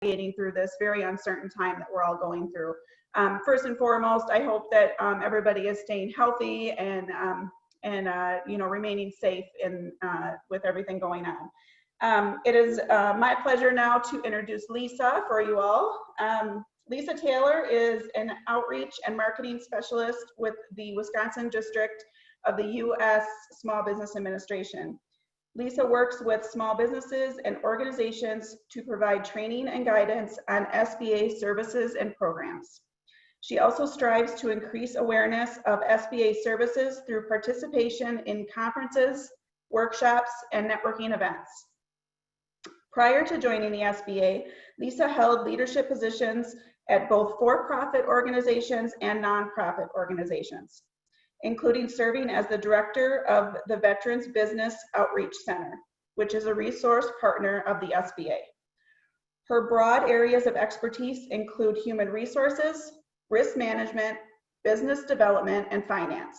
navigating through this very uncertain time that we're all going through. First and foremost, I hope that everybody is staying healthy and you know, remaining safe in with everything going on. It is my pleasure now to introduce Lisa for you all. Lisa Taylor is an outreach and marketing specialist with the Wisconsin District of the U.S. Small Business Administration. Lisa works with small businesses and organizations to provide training and guidance on SBA services and programs. She also strives to increase awareness of SBA services through participation in conferences, workshops, and networking events. Prior to joining the SBA, Lisa held leadership positions at both for-profit organizations and nonprofit organizations, including serving as the director of the Veterans Business Outreach Center, which is a resource partner of the SBA. Her broad areas of expertise include human resources, risk management, business development, and finance.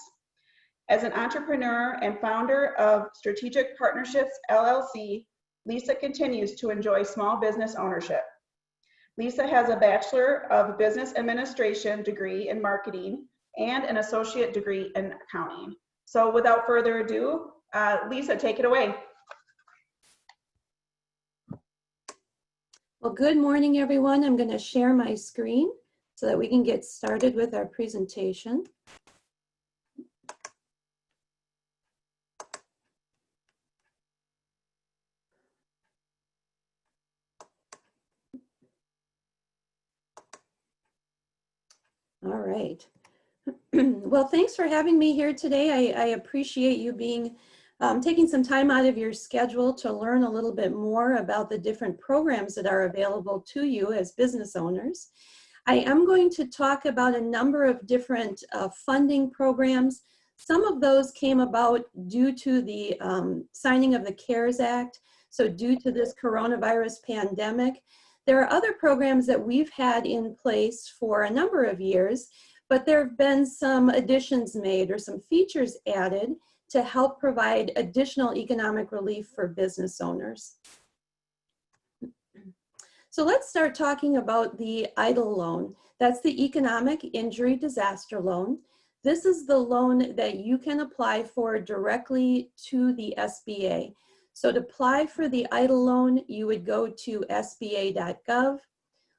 As an entrepreneur and founder of Strategic Partnerships, LLC, Lisa continues to enjoy small business ownership. Lisa has a Bachelor of Business Administration degree in marketing and an associate degree in accounting. So without further ado, Lisa, take it away. Well, good morning, everyone. I'm going to share my screen so that we can get started with our presentation. All right. Well, thanks for having me here today. I appreciate you being taking some time out of your schedule to learn a little bit more about the different programs that are available to you as business owners. I am going to talk about a number of different funding programs. Some of those came about due to the signing of the CARES Act, so due to this coronavirus pandemic. There are other programs that we've had in place for a number of years, but there have been some additions made or some features added to help provide additional economic relief for business owners. So let's start talking about the EIDL loan. That's the Economic Injury Disaster Loan. This is the loan that you can apply for directly to the SBA. So to apply for the EIDL loan, you would go to sba.gov,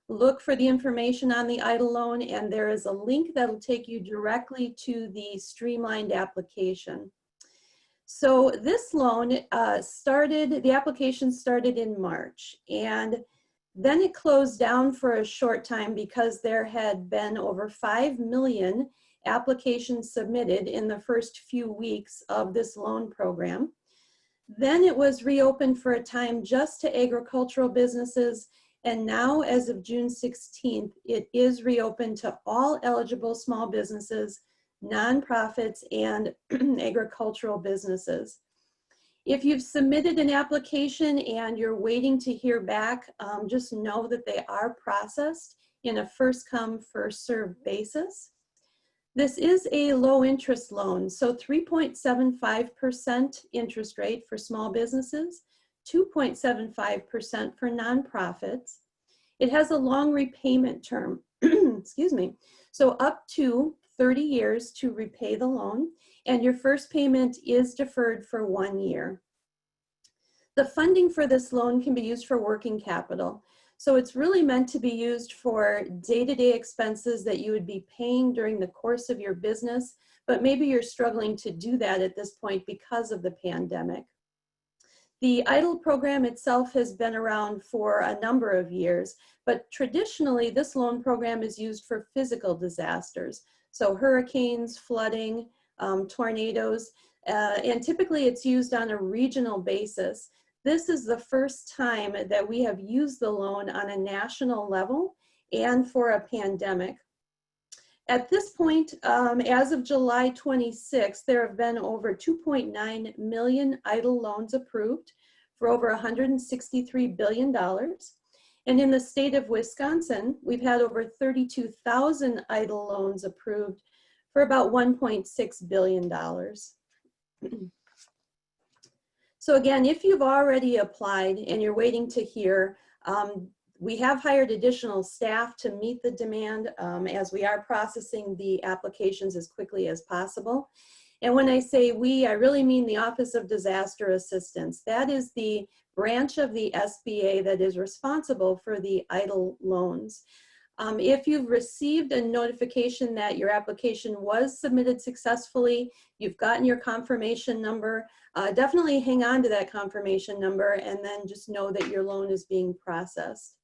look for the information on the EIDL loan, and there is a link that will take you directly to the streamlined application. So this loan the application started in March, and then it closed down for a short time because there had been over 5 million applications submitted in the first few weeks of this loan program. Then it was reopened for a time just to agricultural businesses, and now as of June 16th, it is reopened to all eligible small businesses, nonprofits, and agricultural businesses. If you've submitted an application and you're waiting to hear back, just know that they are processed in a first-come, first-served basis. This is a low-interest loan, so 3.75% interest rate for small businesses, 2.75% for nonprofits. It has a long repayment term, excuse me, so up to 30 years to repay the loan, and your first payment is deferred for 1 year. The funding for this loan can be used for working capital. So it's really meant to be used for day-to-day expenses that you would be paying during the course of your business, but maybe you're struggling to do that at this point because of the pandemic. The EIDL program itself has been around for a number of years, but traditionally this loan program is used for physical disasters. So hurricanes, flooding, tornadoes, and typically it's used on a regional basis. This is the first time that we have used the loan on a national level and for a pandemic. At this point, as of July 26, there have been over 2.9 million EIDL loans approved for over $163 billion. And in the state of Wisconsin, we've had over 32,000 EIDL loans approved for about $1.6 billion. So again, if you've already applied and you're waiting to hear, We have hired additional staff to meet the demand as we are processing the applications as quickly as possible. And when I say we, I really mean the Office of Disaster Assistance. That is the branch of the SBA that is responsible for the EIDL loans. If you've received a notification that your application was submitted successfully, you've gotten your confirmation number, definitely hang on to that confirmation number and then just know that your loan is being processed.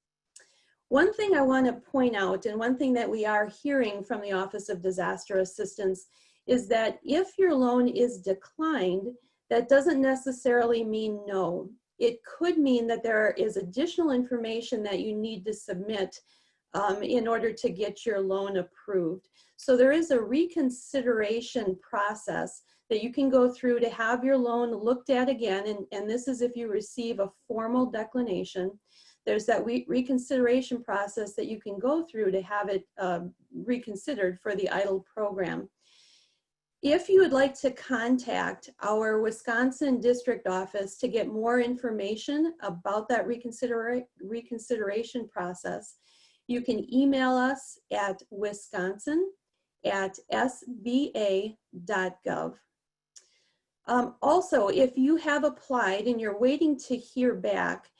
One thing I want to point out, and one thing that we are hearing from the Office of Disaster Assistance, is that if your loan is declined, that doesn't necessarily mean no. It could mean that there is additional information that you need to submit in order to get your loan approved. So there is a reconsideration process that you can go through to have your loan looked at again, and this is if you receive a formal declination. There's that reconsideration process that you can go through to have it reconsidered for the EIDL program. If you would like to contact our Wisconsin district office to get more information about that reconsideration process, you can email us at wisconsin@sba.gov. Also, if you have applied and you're waiting to hear back,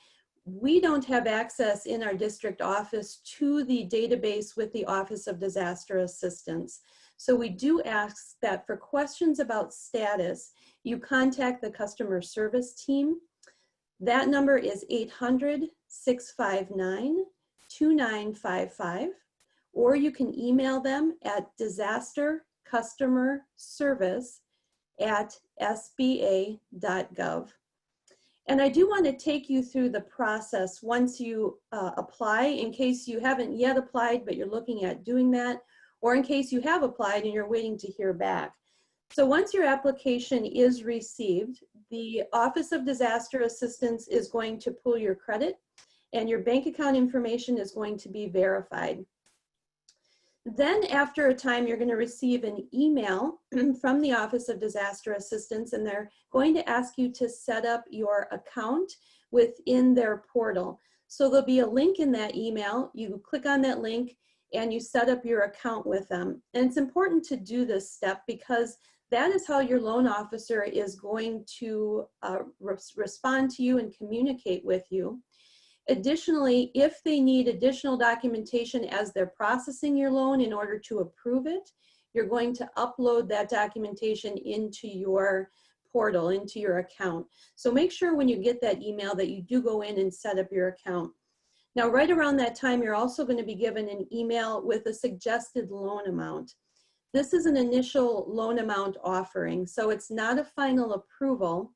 we don't have access in our district office to the database with the Office of Disaster Assistance. So we do ask that for questions about status, you contact the customer service team. That number is 800-659-2955, or you can email them at disastercustomerservice@sba.gov. And I do want to take you through the process once you apply, in case you haven't yet applied, but you're looking at doing that, or in case you have applied and you're waiting to hear back. So once your application is received, the Office of Disaster Assistance is going to pull your credit and your bank account information is going to be verified. Then after a time, you're going to receive an email from the Office of Disaster Assistance, and they're going to ask you to set up your account within their portal. So there'll be a link in that email. You click on that link and you set up your account with them. And it's important to do this step because that is how your loan officer is going to respond to you and communicate with you. Additionally, if they need additional documentation as they're processing your loan in order to approve it, you're going to upload that documentation into your portal, into your account. So make sure when you get that email that you do go in and set up your account. Now, right around that time, you're also going to be given an email with a suggested loan amount. This is an initial loan amount offering, so it's not a final approval.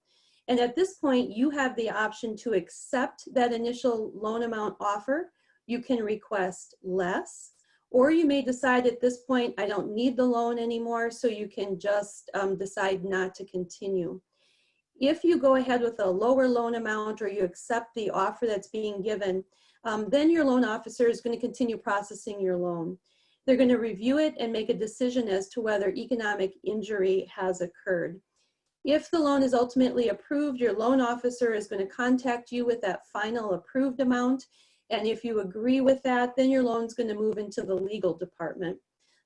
And at this point, you have the option to accept that initial loan amount offer. You can request less, or you may decide at this point, I don't need the loan anymore, so you can just decide not to continue. If you go ahead with a lower loan amount or you accept the offer that's being given, then your loan officer is going to continue processing your loan. They're going to review it and make a decision as to whether economic injury has occurred. If the loan is ultimately approved, your loan officer is going to contact you with that final approved amount. And if you agree with that, then your loan's going to move into the legal department.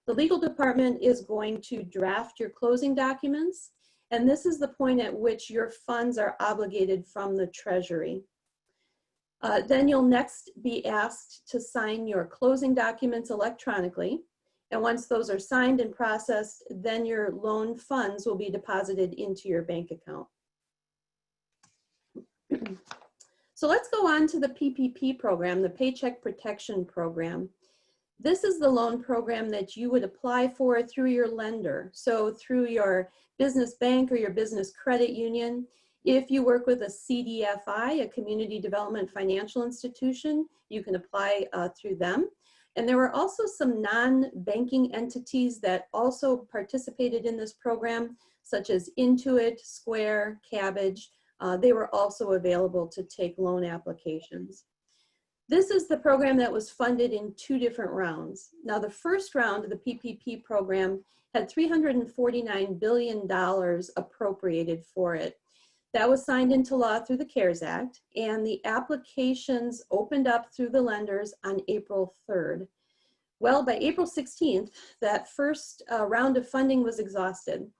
The legal department is going to draft your closing documents. And this is the point at which your funds are obligated from the Treasury. Then you'll next be asked to sign your closing documents electronically. And once those are signed and processed, then your loan funds will be deposited into your bank account. So let's go on to the PPP program, the Paycheck Protection Program. This is the loan program that you would apply for through your lender. So through your business bank or your business credit union. If you work with a CDFI, a Community Development Financial Institution, you can apply through them. And there were also some non-banking entities that also participated in this program, such as Intuit, Square, Cabbage. They were also available to take loan applications. This is the program that was funded in 2 different rounds. Now, the first round of the PPP program had $349 billion appropriated for it. That was signed into law through the CARES Act, and the applications opened up through the lenders on April 3rd. Well, by April 16th, that first round of funding was exhausted.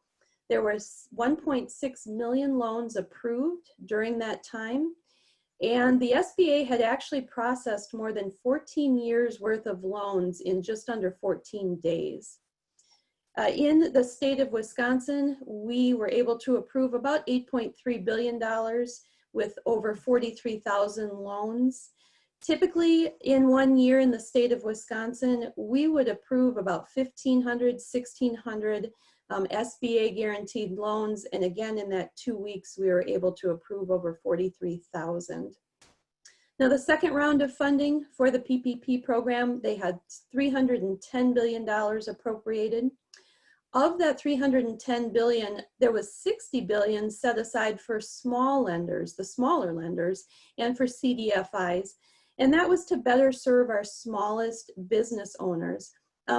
There were 1.6 million loans approved during that time, and the SBA had actually processed more than 14 years worth of loans in just under 14 days. In the state of Wisconsin, we were able to approve about $8.3 billion with over 43,000 loans. Typically, in 1 year in the state of Wisconsin, we would approve about 1,500, 1,600 SBA guaranteed loans. And again, in that 2 weeks, we were able to approve over 43,000. Now, the second round of funding for the PPP program, they had $310 billion appropriated. Of that $310 billion, there was $60 billion set aside for small lenders, the smaller lenders, and for CDFIs. And that was to better serve our smallest business owners,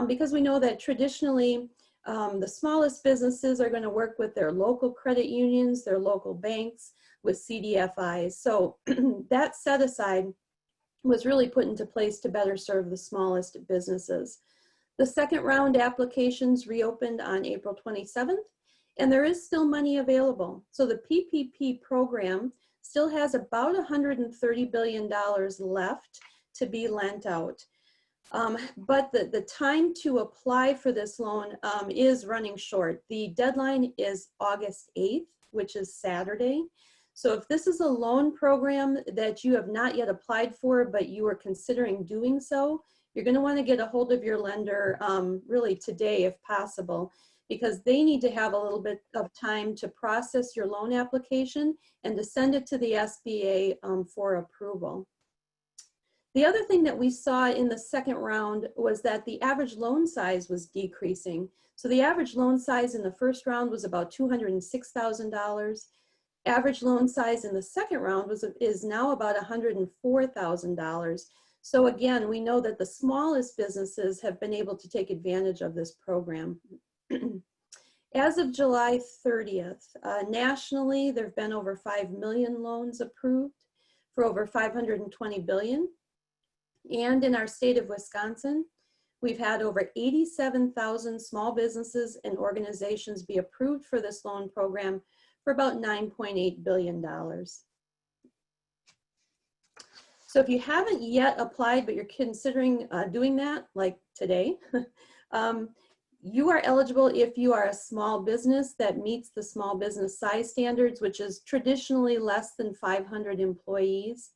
because we know that traditionally the smallest businesses are going to work with their local credit unions, their local banks, with CDFIs. So that set aside was really put into place to better serve the smallest businesses. The second round applications reopened on April 27th, and there is still money available. So the PPP program still has about $130 billion left to be lent out. But the time to apply for this loan is running short. The deadline is August 8th, which is Saturday. So if this is a loan program that you have not yet applied for, but you are considering doing so, you're going to want to get a hold of your lender really today if possible, because they need to have a little bit of time to process your loan application and to send it to the SBA for approval. The other thing that we saw in the second round was that the average loan size was decreasing. So the average loan size in the first round was about $206,000. Average loan size in the second round is now about $104,000. So again, we know that the smallest businesses have been able to take advantage of this program. As of July 30th, nationally, there have been over 5 million loans approved for over $520 billion. And in our state of Wisconsin, we've had over 87,000 small businesses and organizations be approved for this loan program for about $9.8 billion. So if you haven't yet applied, but you're considering doing that, like today, you are eligible if you are a small business that meets the small business size standards, which is traditionally less than 500 employees.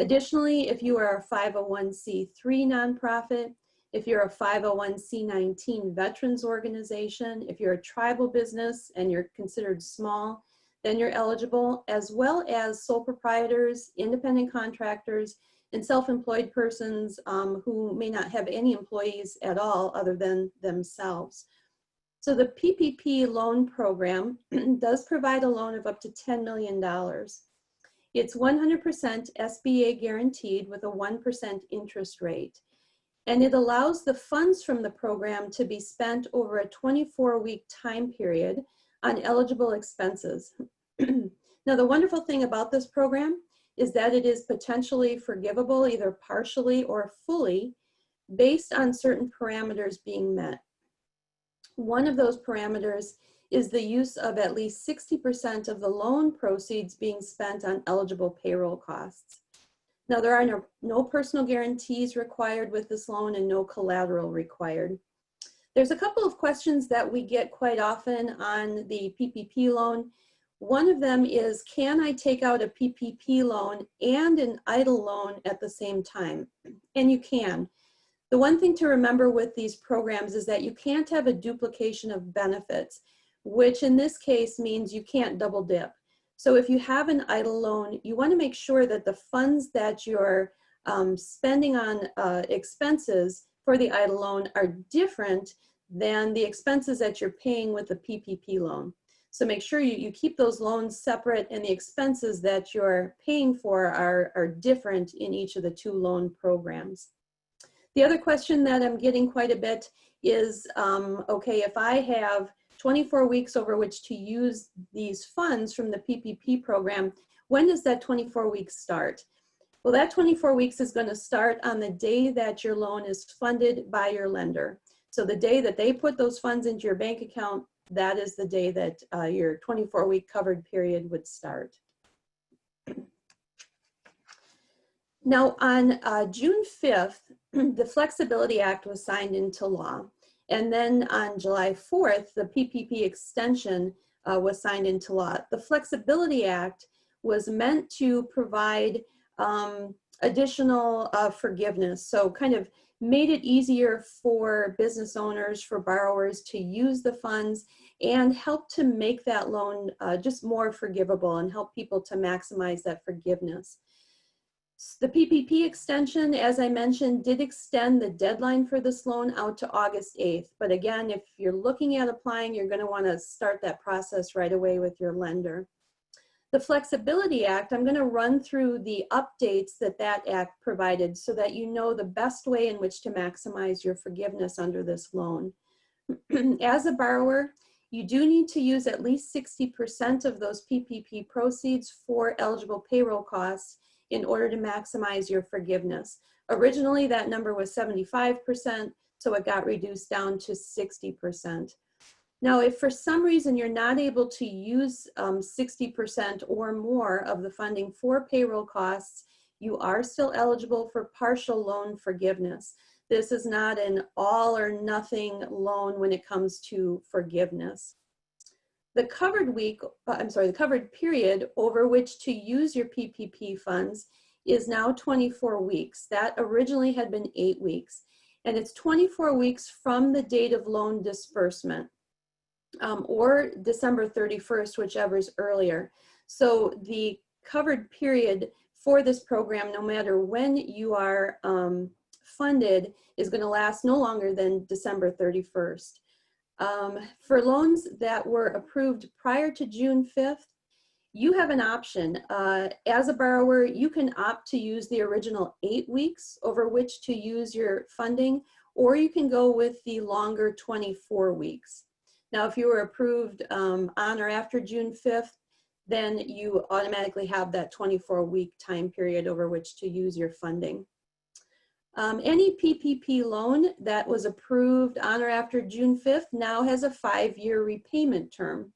Additionally, if you are a 501c3 nonprofit, if you're a 501c19 veterans organization, if you're a tribal business and you're considered small, then you're eligible, as well as sole proprietors, independent contractors, and self-employed persons who may not have any employees at all other than themselves. So the PPP loan program does provide a loan of up to $10 million. It's 100% SBA guaranteed with a 1% interest rate. And it allows the funds from the program to be spent over a 24-week time period on eligible expenses. Now, the wonderful thing about this program is that it is potentially forgivable either partially or fully based on certain parameters being met. One of those parameters is the use of at least 60% of the loan proceeds being spent on eligible payroll costs. Now, there are no personal guarantees required with this loan and no collateral required. There's a couple of questions that we get quite often on the PPP loan. One of them is, can I take out a PPP loan and an EIDL loan at the same time? And you can. The one thing to remember with these programs is that you can't have a duplication of benefits, which in this case means you can't double dip. So if you have an EIDL loan, you want to make sure that the funds that you're spending on expenses for the EIDL loan are different than the expenses that you're paying with the PPP loan. So make sure you keep those loans separate and the expenses that you're paying for are different in each of the two loan programs. The other question that I'm getting quite a bit is, okay, if I have 24 weeks over which to use these funds from the PPP program, when does that 24 weeks start? Well, that 24 weeks is going to start on the day that your loan is funded by your lender. So the day that they put those funds into your bank account, that is the day that your 24-week covered period would start. Now, on June 5th, the Flexibility Act was signed into law. And then on July 4th, the PPP extension was signed into law. The Flexibility Act was meant to provide additional forgiveness. So kind of made it easier for business owners, for borrowers to use the funds and help to make that loan just more forgivable and help people to maximize that forgiveness. The PPP extension, as I mentioned, did extend the deadline for this loan out to August 8th. But again, if you're looking at applying, you're going to want to start that process right away with your lender. The Flexibility Act, I'm going to run through the updates that that act provided so that you know the best way in which to maximize your forgiveness under this loan. As a borrower, you do need to use at least 60% of those PPP proceeds for eligible payroll costs in order to maximize your forgiveness. Originally, that number was 75%, so it got reduced down to 60%. Now, if for some reason you're not able to use 60% or more of the funding for payroll costs, you are still eligible for partial loan forgiveness. This is not an all or nothing loan when it comes to forgiveness. The covered period over which to use your PPP funds is now 24 weeks. That originally had been 8 weeks, and it's 24 weeks from the date of loan disbursement, or December 31st, whichever is earlier. So the covered period for this program, no matter when you are funded, is going to last no longer than December 31st. For loans that were approved prior to June 5th, you have an option. As a borrower, you can opt to use the original 8 weeks over which to use your funding, or you can go with the longer 24 weeks. Now, if you were approved on or after June 5th, then you automatically have that 24-week time period over which to use your funding. Any PPP loan that was approved on or after June 5th now has a 5-year repayment term.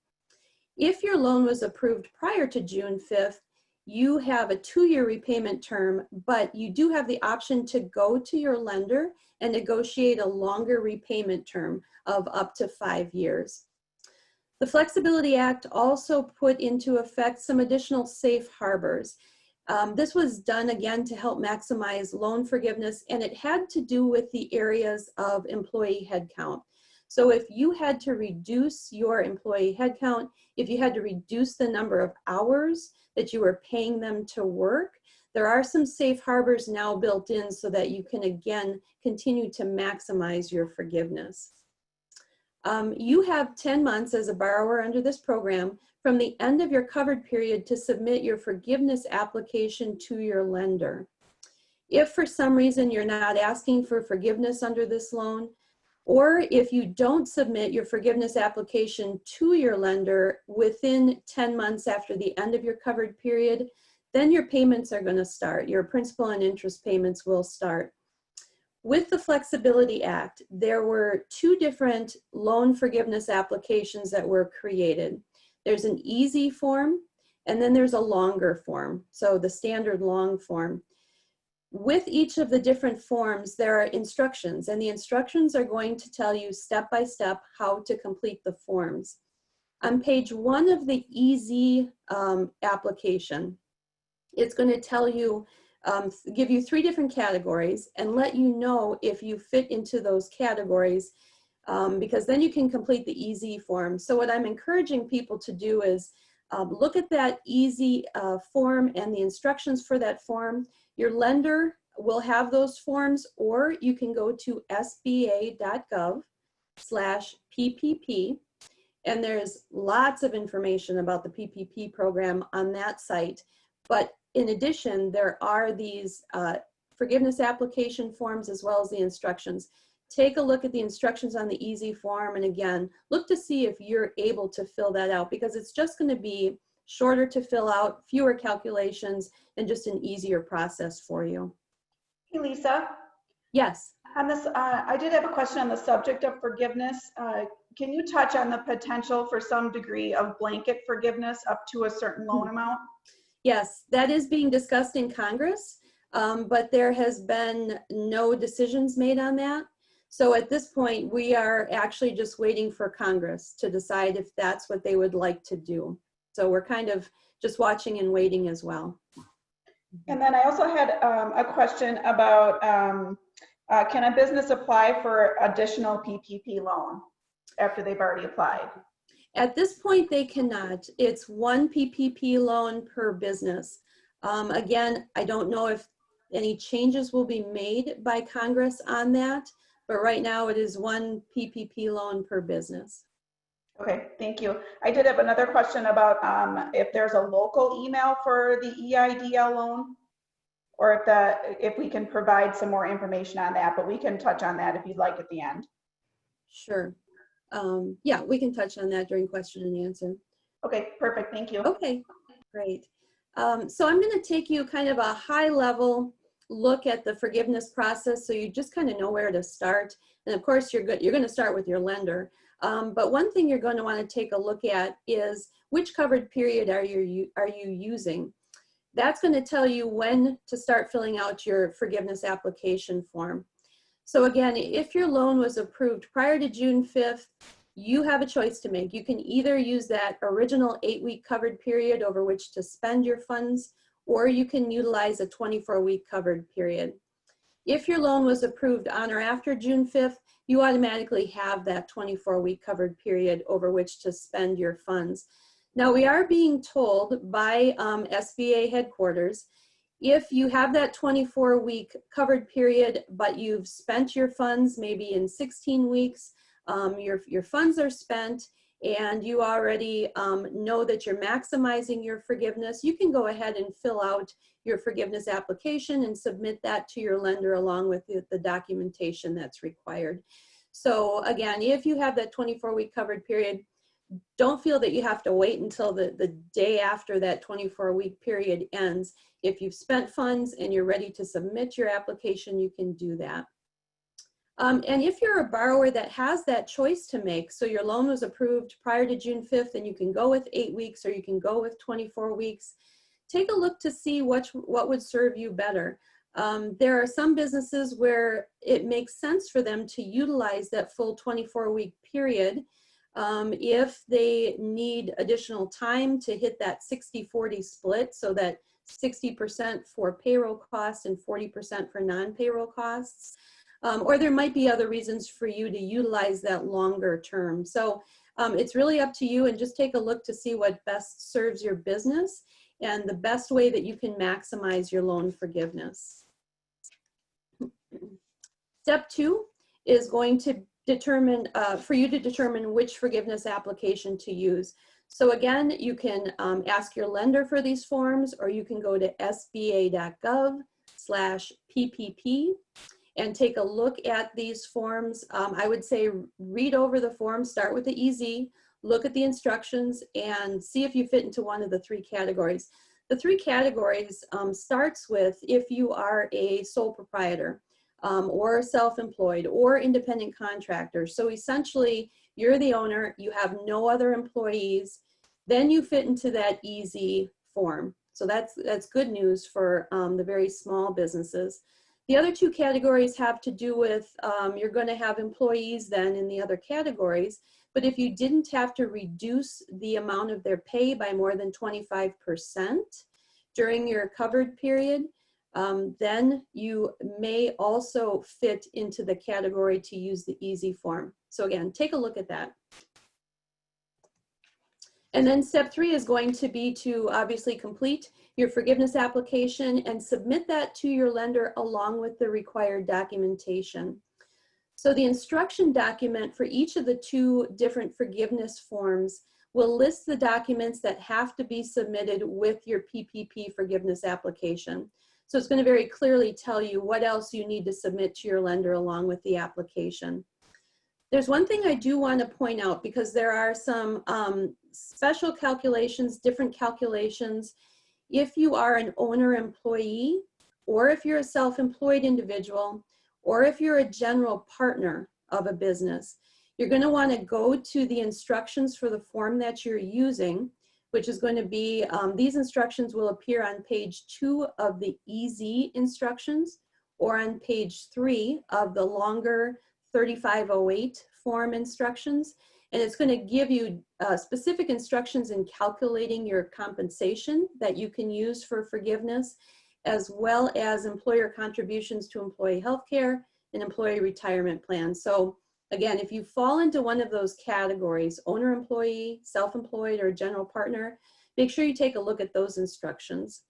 If your loan was approved prior to June 5th, you have a 2-year repayment term, but you do have the option to go to your lender and negotiate a longer repayment term of up to 5 years. The Flexibility Act also put into effect some additional safe harbors. This was done again to help maximize loan forgiveness, and it had to do with the areas of employee headcount. So if you had to reduce your employee headcount, if you had to reduce the number of hours that you were paying them to work, there are some safe harbors now built in so that you can again continue to maximize your forgiveness. You have 10 months as a borrower under this program from the end of your covered period to submit your forgiveness application to your lender. If for some reason you're not asking for forgiveness under this loan, or if you don't submit your forgiveness application to your lender within 10 months after the end of your covered period, then your payments are going to start. Your principal and interest payments will start. With the Flexibility Act, there were 2 different loan forgiveness applications that were created. There's an easy form, and then there's a longer form, so the standard long form. With each of the different forms, there are instructions, and the instructions are going to tell you step by step how to complete the forms. On page 1 of the easy application, it's going to tell you, give you 3 different categories and let you know if you fit into those categories, because then you can complete the easy form. So what I'm encouraging people to do is look at that easy form and the instructions for that form. Your lender will have those forms, or you can go to sba.gov/PPP, and there's lots of information about the PPP program on that site. But in addition, there are these forgiveness application forms as well as the instructions. take a look at the instructions on the easy form. And again, look to see if you're able to fill that out, because it's just going to be shorter to fill out, fewer calculations, and just an easier process for you. Hey, Lisa. Yes. On this, I did have a question on the subject of forgiveness. Can you touch on the potential for some degree of blanket forgiveness up to a certain loan amount? Yes, that is being discussed in Congress, but there has been no decisions made on that. So at this point, we are actually just waiting for Congress to decide if that's what they would like to do. So we're kind of just watching and waiting as well. And then I also had a question about can a business apply for additional PPP loan after they've already applied? At this point, they cannot. It's one PPP loan per business. Again, I don't know if any changes will be made by Congress on that, but right now it is one PPP loan per business. Okay, thank you. I did have another question about if there's a local email for the EIDL loan, or if we can provide some more information on that, but we can touch on that if you'd like at the end. Sure. Yeah, we can touch on that during question and answer. Okay, perfect. Thank you. Okay, great. So I'm going to take you kind of a high level look at the forgiveness process, so you just kind of know where to start. And of course, you're going to start with your lender. But one thing you're going to want to take a look at is which covered period are you using. That's going to tell you when to start filling out your forgiveness application form. So again, if your loan was approved prior to June 5th, you have a choice to make. You can either use that original 8-week covered period over which to spend your funds, or you can utilize a 24-week covered period. If your loan was approved on or after June 5th, you automatically have that 24-week covered period over which to spend your funds. Now, we are being told by SBA headquarters, if you have that 24-week covered period, but you've spent your funds maybe in 16 weeks, your funds are spent, and you already know that you're maximizing your forgiveness, you can go ahead and fill out your forgiveness application and submit that to your lender along with the documentation that's required. So again, if you have that 24-week covered period, don't feel that you have to wait until the day after that 24-week period ends. If you've spent funds and you're ready to submit your application, you can do that. And if you're a borrower that has that choice to make, so your loan was approved prior to June 5th and you can go with 8 weeks or you can go with 24 weeks, take a look to see what would serve you better. There are some businesses where it makes sense for them to utilize that full 24-week period if they need additional time to hit that 60-40 split, so that 60% for payroll costs and 40% for non-payroll costs. Or there might be other reasons for you to utilize that longer term. So it's really up to you, and just take a look to see what best serves your business and the best way that you can maximize your loan forgiveness. Step 2 is going to determine, for you to determine which forgiveness application to use. So again, you can ask your lender for these forms, or you can go to sba.gov/PPP and take a look at these forms. I would say read over the form, start with the easy, look at the instructions, and see if you fit into one of the 3 categories. The 3 categories starts with if you are a sole proprietor, or self-employed or independent contractor. So essentially, you're the owner, you have no other employees, then you fit into that easy form. So that's good news for the very small businesses. The other 2 categories have to do with, you're going to have employees then in the other categories, but if you didn't have to reduce the amount of their pay by more than 25% during your covered period, then you may also fit into the category to use the easy form. So again, take a look at that. And then step 3 is going to be to obviously complete your forgiveness application and submit that to your lender along with the required documentation. So the instruction document for each of the 2 different forgiveness forms will list the documents that have to be submitted with your PPP forgiveness application. So it's going to very clearly tell you what else you need to submit to your lender along with the application. There's one thing I do want to point out, because there are some special calculations, different calculations. If you are an owner employee, or if you're a self-employed individual, or if you're a general partner of a business, you're going to want to go to the instructions for the form that you're using, which is going to be, these instructions will appear on page 2 of the EZ instructions, or on page 3 of the longer 3508 form instructions. And it's going to give you specific instructions in calculating your compensation that you can use for forgiveness, as well as employer contributions to employee health care and employee retirement plans. So again, if you fall into one of those categories, owner employee, self-employed, or general partner, make sure you take a look at those instructions.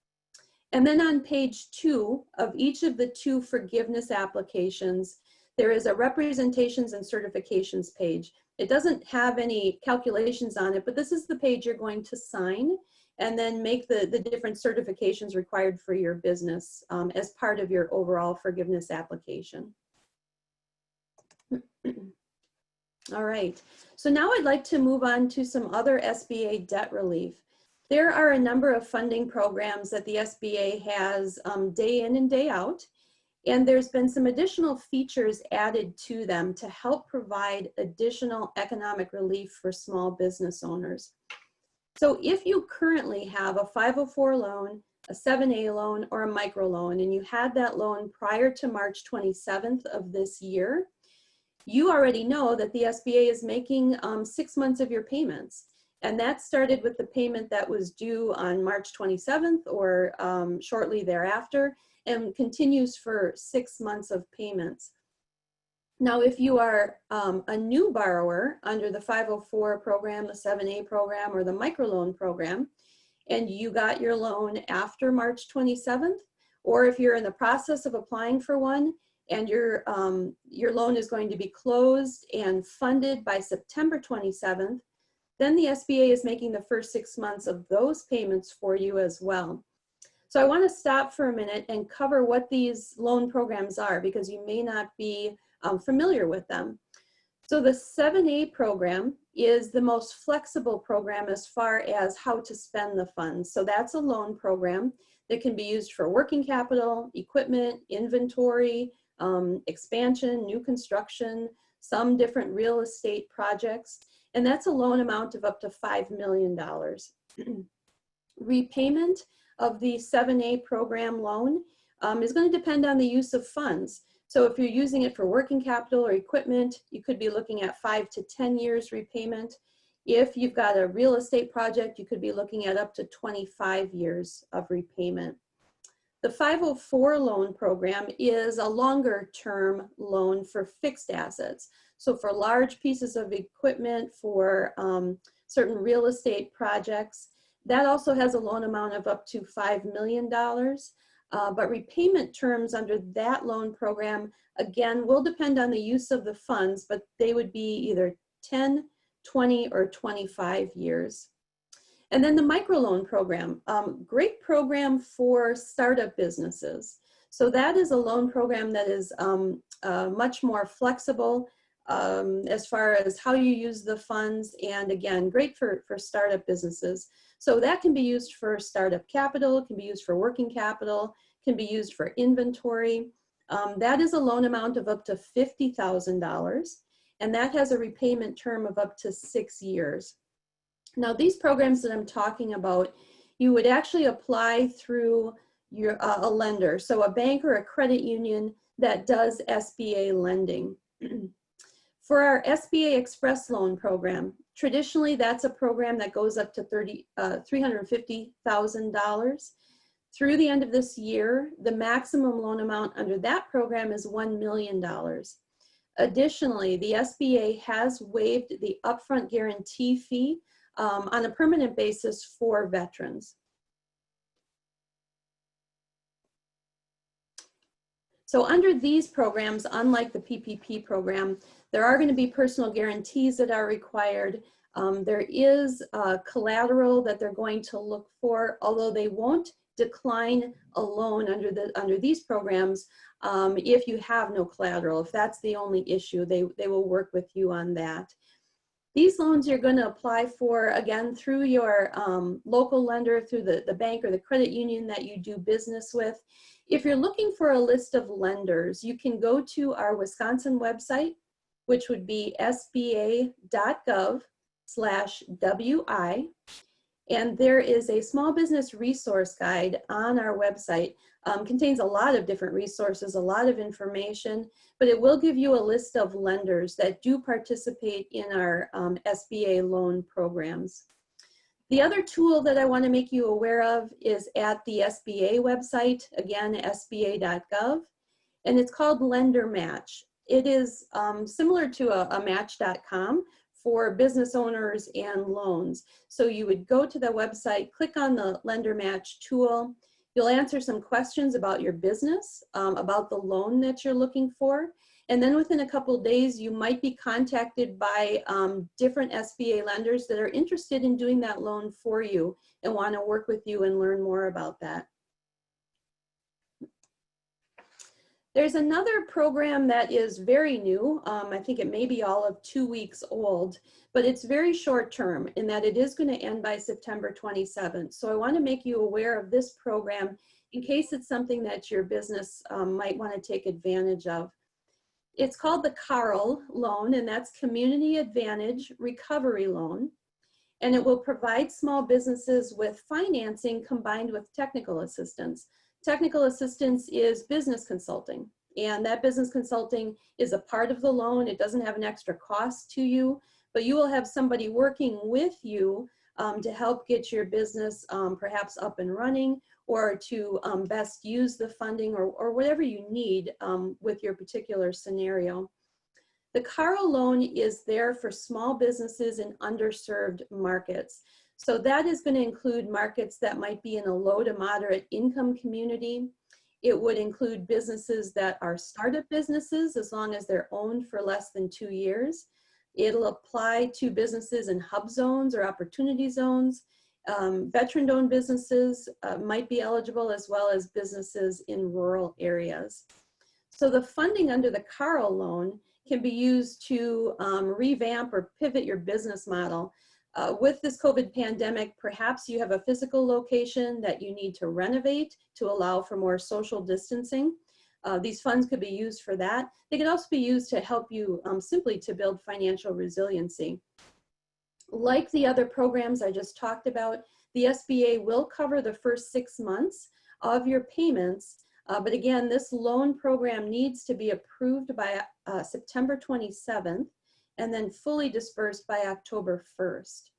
And then on page 2 of each of the 2 forgiveness applications, there is a representations and certifications page. It doesn't have any calculations on it, but this is the page you're going to sign and then make the different certifications required for your business as part of your overall forgiveness application. All right, so now I'd like to move on to some other SBA debt relief. There are a number of funding programs that the SBA has day in and day out, and there's been some additional features added to them to help provide additional economic relief for small business owners. So if you currently have a 504 loan, a 7A loan, or a microloan, and you had that loan prior to March 27th of this year, you already know that the SBA is making 6 months of your payments. And that started with the payment that was due on March 27th or shortly thereafter, and continues for 6 months of payments. Now, if you are a new borrower under the 504 program, the 7A program, or the microloan program, and you got your loan after March 27th, or if you're in the process of applying for one, and your loan is going to be closed and funded by September 27th, then the SBA is making the first 6 months of those payments for you as well. So I want to stop for a minute and cover what these loan programs are, because you may not be familiar with them. So the 7A program is the most flexible program as far as how to spend the funds. So that's a loan program that can be used for working capital, equipment, inventory, expansion, new construction, some different real estate projects, and that's a loan amount of up to $5 million. Repayment of the 7A program loan is going to depend on the use of funds. So if you're using it for working capital or equipment, you could be looking at 5 to 10 years repayment. If you've got a real estate project, you could be looking at up to 25 years of repayment. The 504 loan program is a longer term loan for fixed assets. So for large pieces of equipment, for certain real estate projects, that also has a loan amount of up to $5 million. But repayment terms under that loan program, again, will depend on the use of the funds, but they would be either 10, 20, or 25 years. And then the microloan program, great program for startup businesses. So that is a loan program that is much more flexible as far as how you use the funds, and again, great for startup businesses. So that can be used for startup capital, can be used for working capital, can be used for inventory. That is a loan amount of up to $50,000, and that has a repayment term of up to 6 years. Now, these programs that I'm talking about, you would actually apply through your, a lender, so a bank or a credit union that does SBA lending. For our SBA Express Loan Program, traditionally that's a program that goes up to $350,000. Through the end of this year, the maximum loan amount under that program is $1 million. Additionally, the SBA has waived the upfront guarantee fee on a permanent basis for veterans. So under these programs, unlike the PPP program, there are going to be personal guarantees that are required. There is collateral that they're going to look for, although they won't decline a loan under these programs if you have no collateral. If that's the only issue, they will work with you on that. These loans you're going to apply for, again, through your local lender, through the bank or the credit union that you do business with. If you're looking for a list of lenders, you can go to our Wisconsin website, which would be sba.gov/WI. And there is a small business resource guide on our website. Contains a lot of different resources, a lot of information, but it will give you a list of lenders that do participate in our SBA loan programs. The other tool that I want to make you aware of is at the SBA website, again, sba.gov, and it's called Lender Match. It is similar to a match.com for business owners and loans. So you would go to the website, click on the Lender Match tool. You'll answer some questions about your business, about the loan that you're looking for. And then within a couple of days, you might be contacted by different SBA lenders that are interested in doing that loan for you and want to work with you and learn more about that. There's another program that is very new. I think it may be all of 2 weeks old, but it's very short term in that it is going to end by September 27th. So I want to make you aware of this program in case it's something that your business might want to take advantage of. It's called the CARL loan, and that's Community Advantage Recovery Loan. And it will provide small businesses with financing combined with technical assistance. Technical assistance is business consulting, and that business consulting is a part of the loan. It doesn't have an extra cost to you, but you will have somebody working with you to help get your business perhaps up and running, or to best use the funding, or whatever you need with your particular scenario. The CARL loan is there for small businesses in underserved markets. So that is going to include markets that might be in a low to moderate income community. It would include businesses that are startup businesses as long as they're owned for less than 2 years. It'll apply to businesses in hub zones or opportunity zones. Veteran-owned businesses might be eligible, as well as businesses in rural areas. So the funding under the CARL loan can be used to revamp or pivot your business model. With this COVID pandemic, perhaps you have a physical location that you need to renovate to allow for more social distancing. These funds could be used for that. They could also be used to help you simply to build financial resiliency. Like the other programs I just talked about, the SBA will cover the first 6 months of your payments. But again, this loan program needs to be approved by September 27th. And then fully dispersed by October 1st.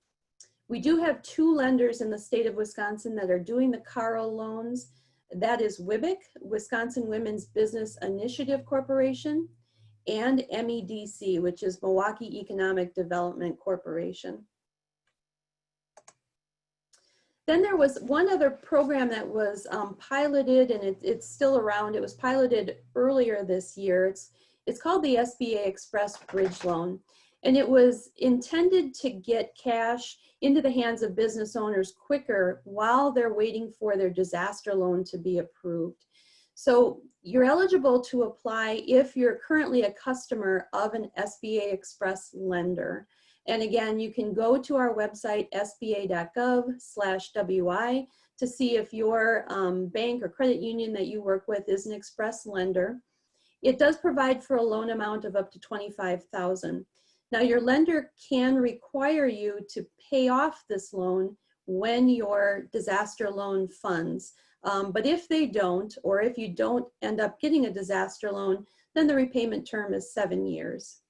We do have 2 lenders in the state of Wisconsin that are doing the CARL loans. That is WIBIC, Wisconsin Women's Business Initiative Corporation, and MEDC, which is Milwaukee Economic Development Corporation. Then there was one other program that was piloted, and it's still around. It was piloted earlier this year. It's called the SBA Express Bridge Loan, and it was intended to get cash into the hands of business owners quicker while they're waiting for their disaster loan to be approved. So you're eligible to apply if you're currently a customer of an SBA Express lender. And again, you can go to our website, sba.gov/WI, to see if your bank or credit union that you work with is an Express lender. It does provide for a loan amount of up to $25,000. Now, your lender can require you to pay off this loan when your disaster loan funds. But if they don't, or if you don't end up getting a disaster loan, then the repayment term is 7 years.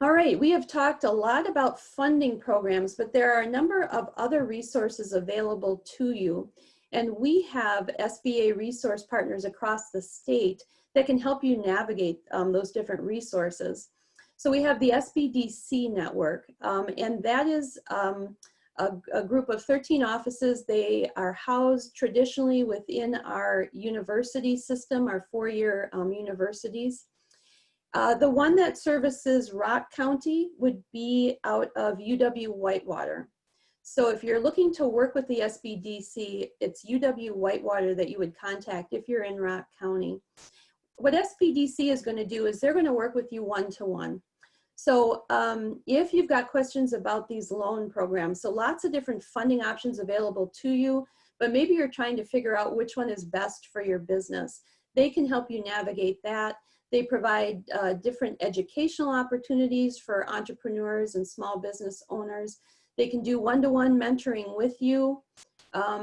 All right, we have talked a lot about funding programs, but there are a number of other resources available to you. And we have SBA resource partners across the state that can help you navigate those different resources. So we have the SBDC network, and that is a group of 13 offices. They are housed traditionally within our university system, our 4-year universities. The one that services Rock County would be out of UW-Whitewater. So if you're looking to work with the SBDC, it's UW-Whitewater that you would contact if you're in Rock County. What SBDC is going to do is they're going to work with you one-to-one. So if you've got questions about these loan programs, so lots of different funding options available to you, but maybe you're trying to figure out which one is best for your business, they can help you navigate that. They provide different educational opportunities for entrepreneurs and small business owners. They can do one-to-one mentoring with you.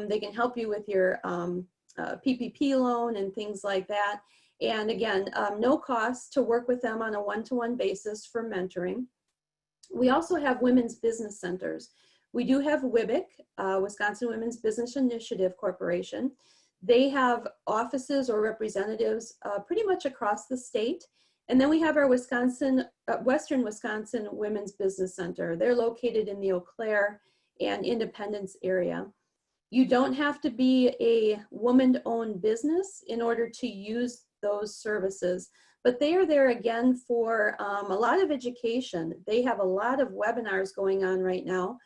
They can help you with your PPP loan and things like that. And again, no cost to work with them on a one-to-one basis for mentoring. We also have women's business centers. We do have WIBIC, Wisconsin Women's Business Initiative Corporation. They have offices or representatives pretty much across the state. And then we have our Western Wisconsin Women's Business Center. They're located in the Eau Claire and Independence area. You don't have to be a woman-owned business in order to use those services, but they are there again for a lot of education. They have a lot of webinars going on right now.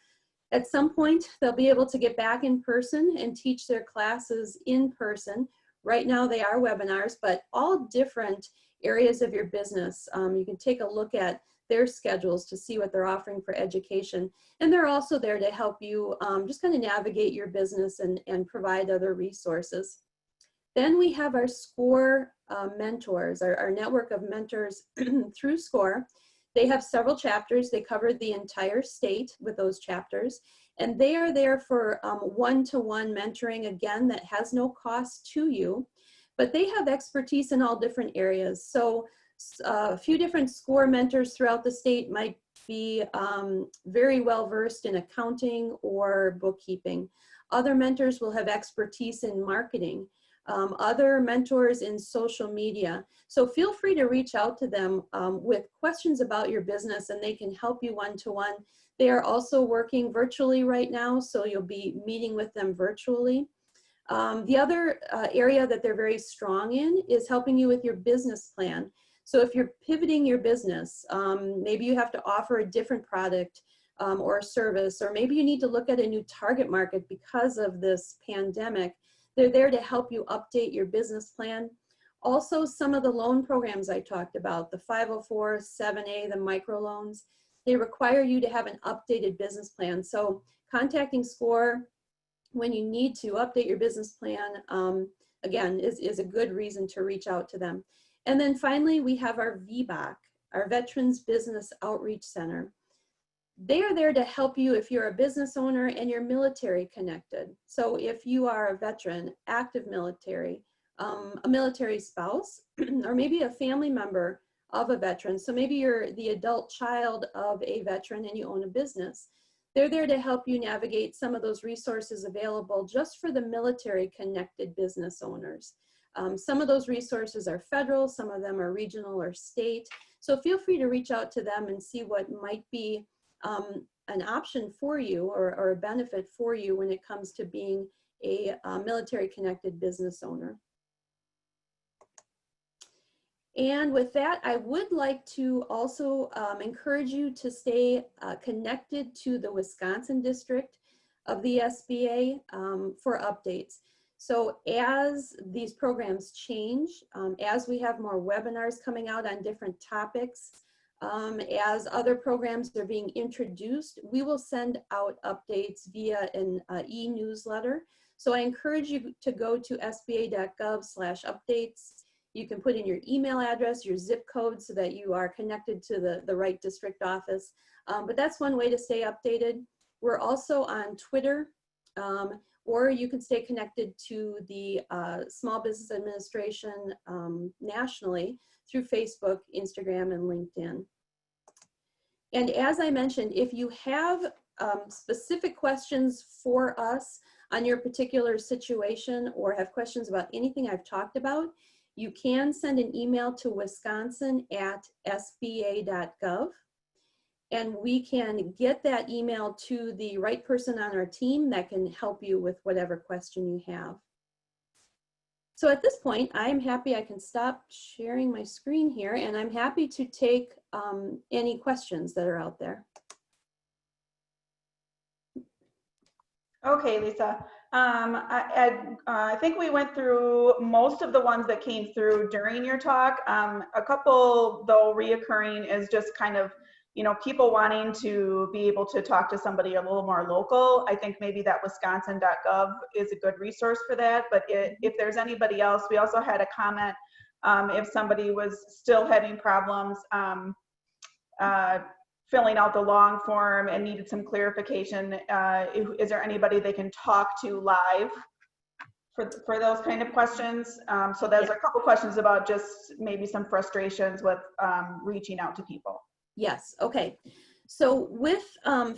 At some point, they'll be able to get back in person and teach their classes in person. Right now they are webinars, but all different areas of your business. You can take a look at their schedules to see what they're offering for education. And they're also there to help you just kind of navigate your business and provide other resources. Then we have our SCORE mentors, our network of mentors through SCORE. They have several chapters. They cover the entire state with those chapters. And they are there for one-to-one mentoring, again, that has no cost to you. But they have expertise in all different areas. So a few different SCORE mentors throughout the state might be very well versed in accounting or bookkeeping. Other mentors will have expertise in marketing. Other mentors in social media. So feel free to reach out to them with questions about your business, and they can help you one-to-one. They are also working virtually right now, so you'll be meeting with them virtually. The other area that they're very strong in is helping you with your business plan. So if you're pivoting your business, maybe you have to offer a different product or a service, or maybe you need to look at a new target market because of this pandemic. They're there to help you update your business plan. Also, some of the loan programs I talked about, the 504, 7A, the microloans, they require you to have an updated business plan. So contacting SCORE when you need to update your business plan, again, is a good reason to reach out to them. And then finally, we have our VBOC, our Veterans Business Outreach Center. They are there to help you if you're a business owner and you're military connected. So if you are a veteran, active military, a military spouse, or maybe a family member of a veteran. So maybe you're the adult child of a veteran and you own a business. They're there to help you navigate some of those resources available just for the military connected business owners. Some of those resources are federal, some of them are regional or state. So feel free to reach out to them and see what might be an option for you or a benefit for you when it comes to being a military connected business owner. And with that, I would like to also encourage you to stay connected to the Wisconsin district of the SBA for updates. So as these programs change, as we have more webinars coming out on different topics, as other programs are being introduced, we will send out updates via an e-newsletter. So I encourage you to go to sba.gov/updates. You can put in your email address, your zip code, so that you are connected to the right district office. But that's one way to stay updated. We're also on Twitter, or you can stay connected to the Small Business Administration nationally through Facebook, Instagram, and LinkedIn. And as I mentioned, if you have specific questions for us on your particular situation or have questions about anything I've talked about, you can send an email to wisconsin@sba.gov, and we can get that email to the right person on our team that can help you with whatever question you have. So at this point, I'm happy I can stop sharing my screen here, and I'm happy to take any questions that are out there. Okay, Lisa. I think we went through most of the ones that came through during your talk. A couple, though, reoccurring is just kind of, people wanting to be able to talk to somebody a little more local. I think maybe that wisconsin.gov is a good resource for that. But if there's anybody else, we also had a comment if somebody was still having problems filling out the long form and needed some clarification, is there anybody they can talk to live for those kind of questions? So there's a couple questions about just maybe some frustrations with reaching out to people. Yes, okay. So with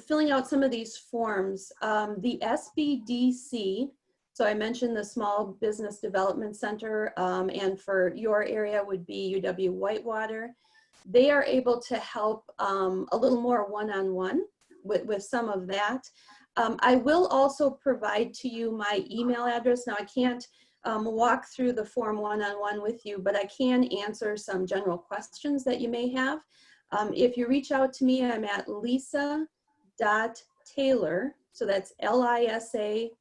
filling out some of these forms, the SBDC, so I mentioned the Small Business Development Center, and for your area would be UW Whitewater. They are able to help a little more one-on-one with some of that. I will also provide to you my email address. Now I can't walk through the form one-on-one with you, but I can answer some general questions that you may have. If you reach out to me, I'm at lisa.taylor, so that's lisa.taylor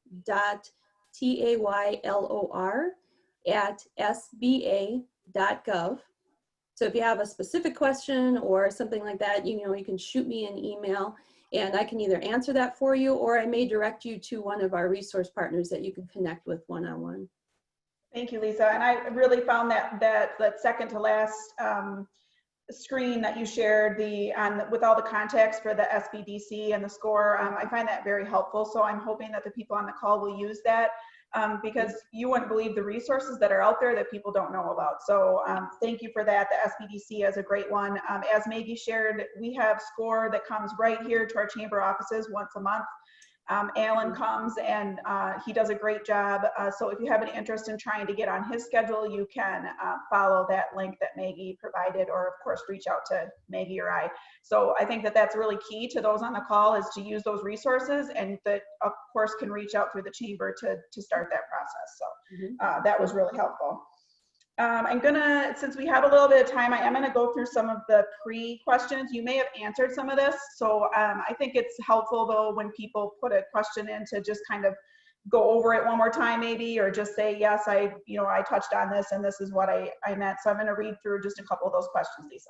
at sba.gov. So if you have a specific question or something like that, you can shoot me an email and I can either answer that for you, or I may direct you to one of our resource partners that you can connect with one-on-one. Thank you, Lisa. And I really found that second to last screen that you shared with all the context for the SBDC and the score, I find that very helpful. So I'm hoping that the people on the call will use that. Because you wouldn't believe the resources that are out there that people don't know about. So thank you for that. The SBDC is a great one. As Maggie shared, we have SCORE that comes right here to our chamber offices once a month. Alan comes and he does a great job. So if you have any interest in trying to get on his schedule, you can follow that link that Maggie provided, or of course reach out to Maggie or I. So I think that that's really key to those on the call, is to use those resources, and that of course can reach out through the chamber to start that process. So that was really helpful. I'm gonna, since we have a little bit of time, I am gonna go through some of the pre-questions. You may have answered some of this, so I think it's helpful though when people put a question in to just kind of go over it one more time maybe, or just say, yes, I touched on this and this is what I meant. So I'm gonna read through just a couple of those questions, Lisa.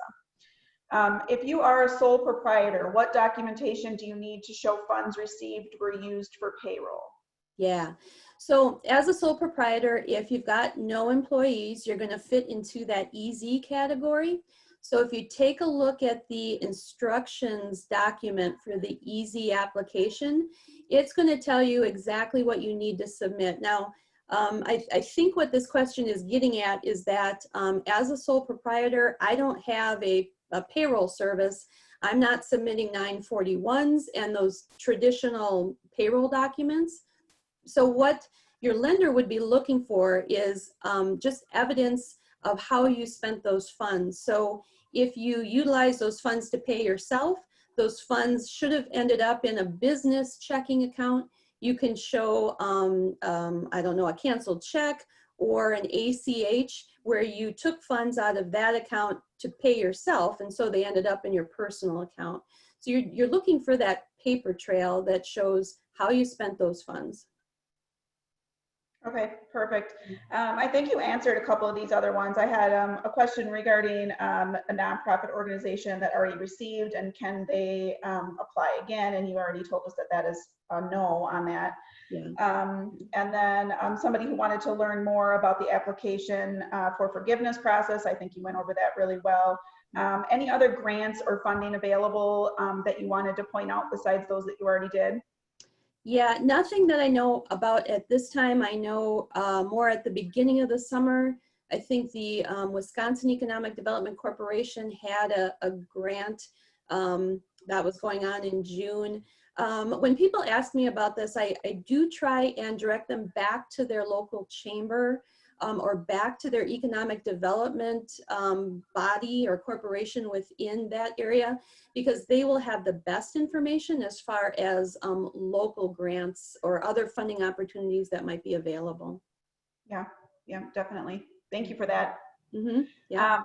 If you are a sole proprietor, what documentation do you need to show funds received were used for payroll? Yeah. So as a sole proprietor, if you've got no employees, you're going to fit into that EZ category. So if you take a look at the instructions document for the EZ application, it's going to tell you exactly what you need to submit. Now, I think what this question is getting at is that as a sole proprietor, I don't have a payroll service. I'm not submitting 941s and those traditional payroll documents. So what your lender would be looking for is just evidence of how you spent those funds. So if you utilize those funds to pay yourself, those funds should have ended up in a business checking account. You can show, I don't know, a canceled check or an ACH where you took funds out of that account to pay yourself, and so they ended up in your personal account. So you're looking for that paper trail that shows how you spent those funds. Okay, perfect. I think you answered a couple of these other ones. I had a question regarding a nonprofit organization that already received, and can they apply again? And you already told us that that is a no on that. Yeah. And then somebody who wanted to learn more about the application for forgiveness process. I think you went over that really well. Any other grants or funding available that you wanted to point out besides those that you already did? Yeah, nothing that I know about at this time. I know more at the beginning of the summer. I think the Wisconsin Economic Development Corporation had a grant that was going on in June. When people ask me about this, I do try and direct them back to their local chamber or back to their economic development body or corporation within that area, because they will have the best information as far as local grants or other funding opportunities that might be available. Yeah, definitely. Thank you for that. Mm-hmm. Yeah.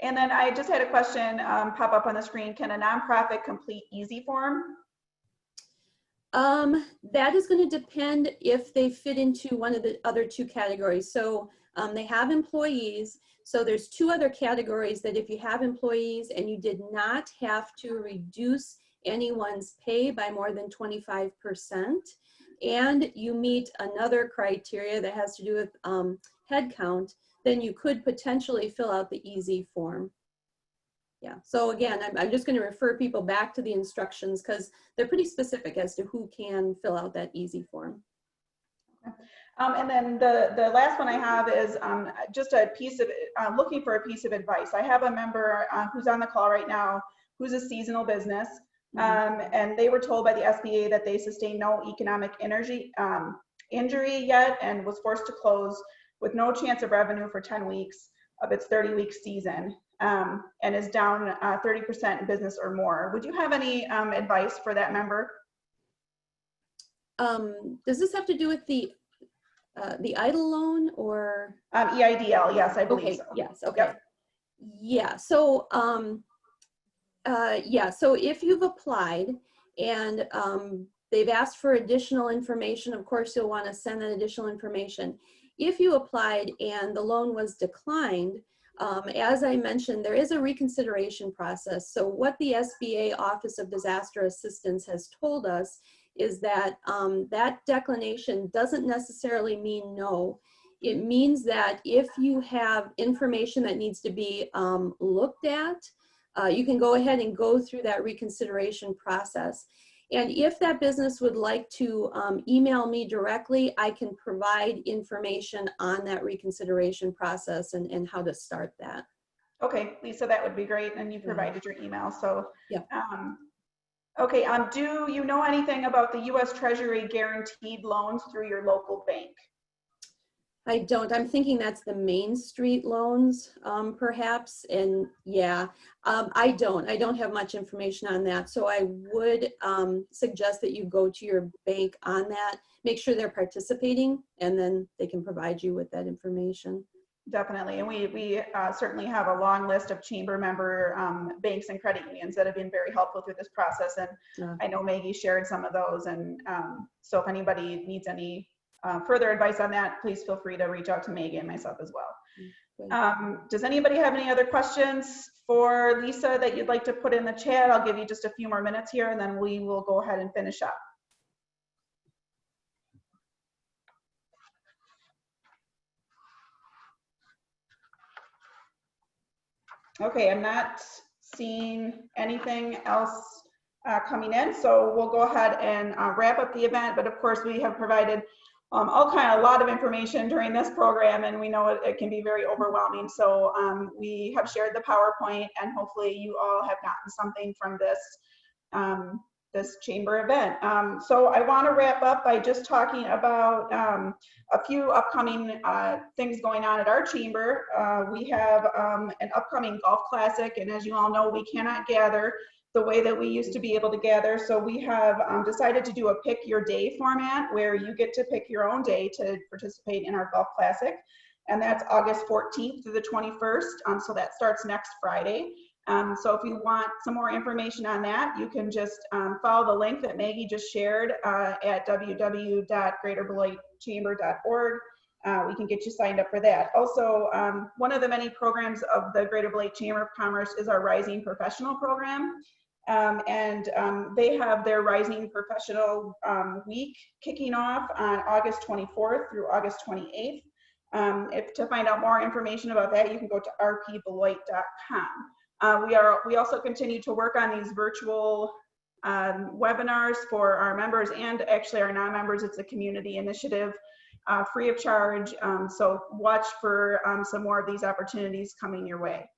And then I just had a question pop up on the screen. Can a nonprofit complete EZ form? That is going to depend if they fit into one of the other two categories. So they have employees. So there's two other categories that if you have employees and you did not have to reduce anyone's pay by more than 25%, and you meet another criteria that has to do with headcount, then you could potentially fill out the EZ form. Yeah, so again, I'm just going to refer people back to the instructions because they're pretty specific as to who can fill out that EZ form. And then the last one I have is just a piece of, looking for a piece of advice. I have a member who's on the call right now, who's a seasonal business, and they were told by the SBA that they sustained no economic injury yet and was forced to close with no chance of revenue for 10 weeks of its 30-week season. And is down 30% in business or more. Would you have any advice for that member? Does this have to do with the EIDL loan or? EIDL, yes, I believe so. Yes, okay. Yep. Yeah, so so if you've applied and they've asked for additional information, of course you'll want to send that additional information. If you applied and the loan was declined, as I mentioned, there is a reconsideration process. So what the SBA Office of Disaster Assistance has told us is that that declination doesn't necessarily mean no. It means that if you have information that needs to be looked at, you can go ahead and go through that reconsideration process. And if that business would like to email me directly, I can provide information on that reconsideration process and how to start that. Okay, Lisa, that would be great. And you provided your email, so. Yeah. Okay, do you know anything about the U.S. Treasury guaranteed loans through your local bank? I don't. I'm thinking that's the Main Street loans, perhaps. And yeah, I don't have much information on that. So I would suggest that you go to your bank on that, make sure they're participating, and then they can provide you with that information. Definitely, and we certainly have a long list of chamber member banks and credit unions that have been very helpful through this process. And I know Maggie shared some of those. And so if anybody needs any further advice on that, please feel free to reach out to Maggie and myself as well. Does anybody have any other questions for Lisa that you'd like to put in the chat? I'll give you just a few more minutes here and then we will go ahead and finish up. Okay, I'm not seeing anything else coming in, so we'll go ahead and wrap up the event. But of course, we have provided a lot of information during this program, and we know it can be very overwhelming. So we have shared the PowerPoint, and hopefully you all have gotten something from this this chamber event. So I want to wrap up by just talking about a few upcoming things going on at our chamber. We have an upcoming golf classic, and as you all know, we cannot gather the way that we used to be able to gather. So we have decided to do a pick your day format where you get to pick your own day to participate in our golf classic. And that's August 14th to the 21st. So that starts next Friday. So if you want some more information on that, you can just follow the link that Maggie just shared at www.greaterbeloitchamber.org. We can get you signed up for that. Also, one of the many programs of the Greater Beloit Chamber of Commerce is our Rising Professional program. They have their Rising Professional Week kicking off on August 24th through August 28th. To find out more information about that, you can go to rpbeloit.com. We also continue to work on these virtual webinars for our members and actually our non-members. It's a community initiative, free of charge. So watch for some more of these opportunities coming your way.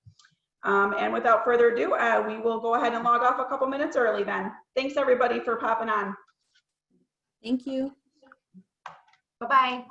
And without further ado, we will go ahead and log off a couple minutes early then. Thanks everybody for popping on. Thank you. Bye-bye.